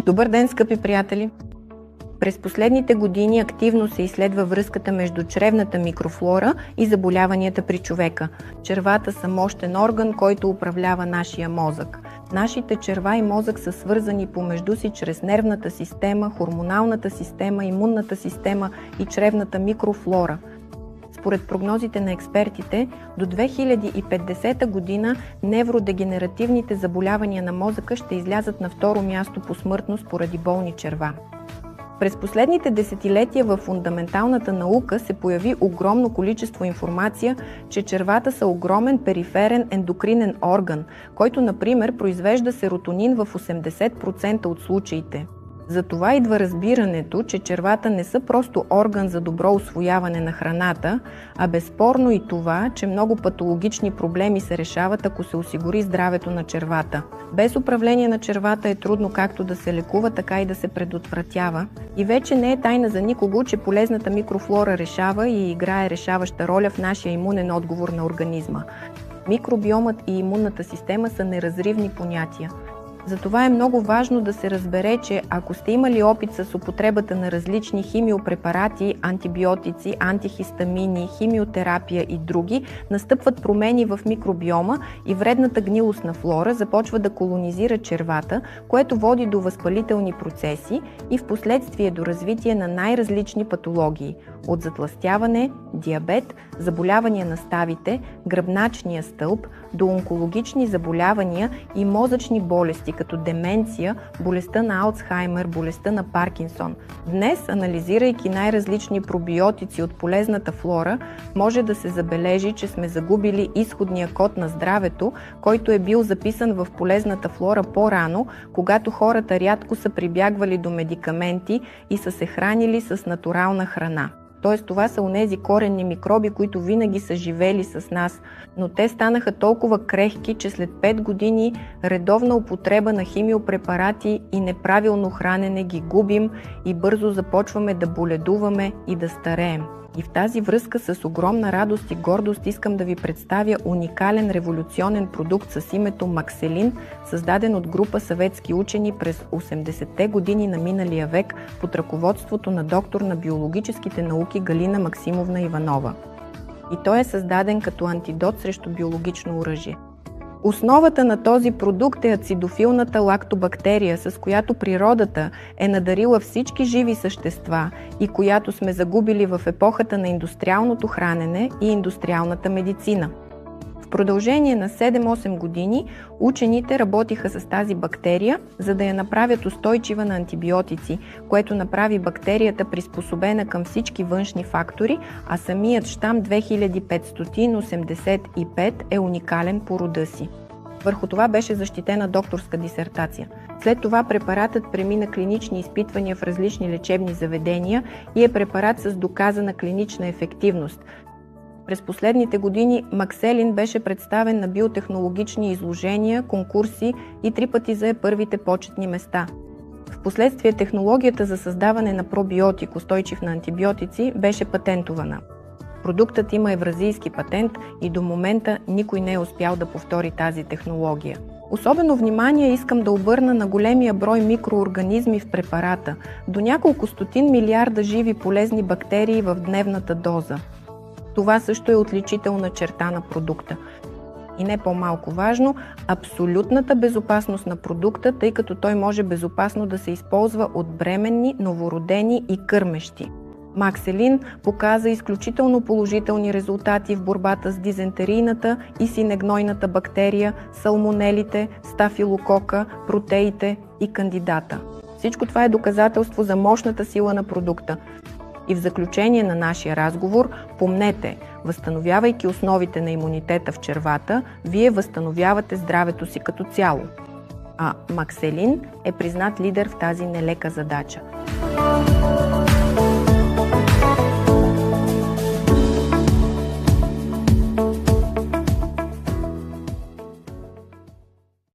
Добър ден, скъпи приятели! През последните години активно се изследва връзката между чревната микрофлора и заболяванията при човека. Червата са мощен орган, който управлява нашия мозък. Нашите черва и мозък са свързани помежду си чрез нервната система, хормоналната система, имунната система и чревната микрофлора. Според прогнозите на експертите, до 2050 година невродегенеративните заболявания на мозъка ще излязат на второ място по смъртност поради болни черва. През последните десетилетия в фундаменталната наука се появи огромно количество информация, че червата са огромен периферен ендокринен орган, който, например, произвежда серотонин в 80% от случаите. Затова идва разбирането, че червата не са просто орган за добро усвояване на храната, а безспорно и това, че много патологични проблеми се решават, ако се осигури здравето на червата. Без управление на червата е трудно както да се лекува, така и да се предотвратява. И вече не е тайна за никого, че полезната микрофлора решава и играе решаваща роля в нашия имунен отговор на организма. Микробиомът и имунната система са неразривни понятия. Затова е много важно да се разбере, че ако сте имали опит с употребата на различни химиопрепарати, антибиотици, антихистамини, химиотерапия и други, настъпват промени в микробиома и вредната гнилостна флора започва да колонизира червата, което води до възпалителни процеси и в последствие до развитие на най-различни патологии – от затлъстяване, диабет, заболявания на ставите, гръбначния стълб, до онкологични заболявания и мозъчни болести, като деменция, болестта на Алцхаймер, болестта на Паркинсон. Днес, анализирайки най-различни пробиотици от полезната флора, може да се забележи, че сме загубили изходния код на здравето, който е бил записан в полезната флора по-рано, когато хората рядко са прибягвали до медикаменти и са се хранили с натурална храна. Тоест, това са онези коренни микроби, които винаги са живели с нас, но те станаха толкова крехки, че след 5 години редовна употреба на химиопрепарати и неправилно хранене ги губим и бързо започваме да боледуваме и да стареем. И в тази връзка с огромна радост и гордост искам да ви представя уникален революционен продукт с името Макселин, създаден от група съветски учени през 80-те години на миналия век под ръководството на доктор на биологическите науки Галина Максимовна Иванова. И той е създаден като антидот срещу биологично оръжие. Основата на този продукт е ацидофилната лактобактерия, с която природата е надарила всички живи същества и която сме загубили в епохата на индустриалното хранене и индустриалната медицина. В продължение на 7-8 години учените работиха с тази бактерия, за да я направят устойчива на антибиотици, което направи бактерията приспособена към всички външни фактори, а самият щам 2585 е уникален по рода си. Върху това беше защитена докторска дисертация. След това препаратът премина клинични изпитвания в различни лечебни заведения и е препарат с доказана клинична ефективност. През последните години Макселин беше представен на биотехнологични изложения, конкурси и 3 пъти зае първите почетни места. Впоследствие технологията за създаване на пробиотик, устойчив на антибиотици, беше патентована. Продуктът има евразийски патент и до момента никой не е успял да повтори тази технология. Особено внимание искам да обърна на големия брой микроорганизми в препарата, до няколко стотин милиарда живи полезни бактерии в дневната доза. Това също е отличителна черта на продукта. И не по-малко важно, абсолютната безопасност на продукта, тъй като той може безопасно да се използва от бременни, новородени и кърмещи. Макселин показа изключително положителни резултати в борбата с дизентерийната и синегнойната бактерия, салмонелите, стафилокока, протеите и кандидата. Всичко това е доказателство за мощната сила на продукта. И в заключение на нашия разговор, помнете, възстановявайки основите на имунитета в червата, вие възстановявате здравето си като цяло. А Макселин е признат лидер в тази нелека задача.